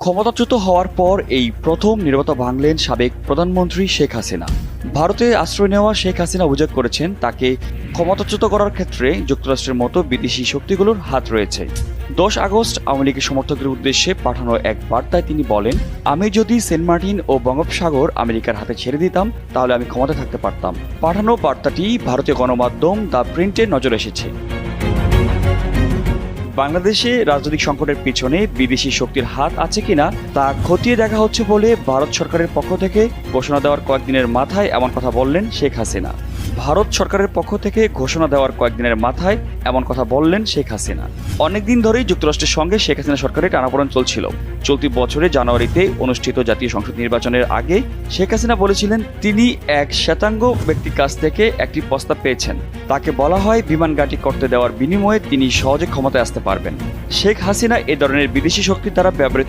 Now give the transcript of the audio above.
ক্ষমতাচ্যুত হওয়ার পর এই প্রথম নীরবতা ভাঙলেন সাবেক প্রধানমন্ত্রী শেখ হাসিনা। ভারতে আশ্রয় নেওয়া শেখ হাসিনা অভিযোগ করেছেন তাকে ক্ষমতাচ্যুত করার ক্ষেত্রে যুক্তরাষ্ট্রের মতো বিদেশি শক্তিগুলোর হাত রয়েছে। 10 আগস্ট আওয়ামী লীগের সমর্থকদের উদ্দেশ্যে পাঠানো এক বার্তায় তিনি বলেন, আমি যদি সেন্ট মার্টিন ও বঙ্গোপসাগর আমেরিকার হাতে ছেড়ে দিতাম তাহলে আমি ক্ষমতায় থাকতে পারতাম। পাঠানো বার্তাটি ভারতীয় গণমাধ্যম দ্য প্রিন্টে নজর এসেছে। বাংলাদেশে রাজনৈতিক সংকটের পিছনে বিদেশি শক্তির হাত আছে কিনা তা খতিয়ে দেখা হচ্ছে বলে ভারত সরকারের পক্ষ থেকে ঘোষণা দেওয়ার কয়েকদিনের মাথায় এমন কথা বললেন শেখ হাসিনা। অনেকদিন ধরেই যুক্তরাষ্ট্রের সঙ্গে শেখ হাসিনা সরকারের টানাপোড়েন চলছিল। চলতি বছরে জানুয়ারিতে অনুষ্ঠিত জাতীয় সংসদ নির্বাচনের আগে শেখ হাসিনা বলেছিলেন তিনি এক শ্বেতাঙ্গ ব্যক্তির কাছ থেকে একটি প্রস্তাব পেয়েছেন। তাকে বলা হয় বিমান ঘাঁটি করতে দেওয়ার বিনিময়ে তিনি সহজে ক্ষমতায় আসতে পারবেন। শেখ হাসিনা এ ধরনের বিদেশি শক্তির দ্বারা ব্যবহৃত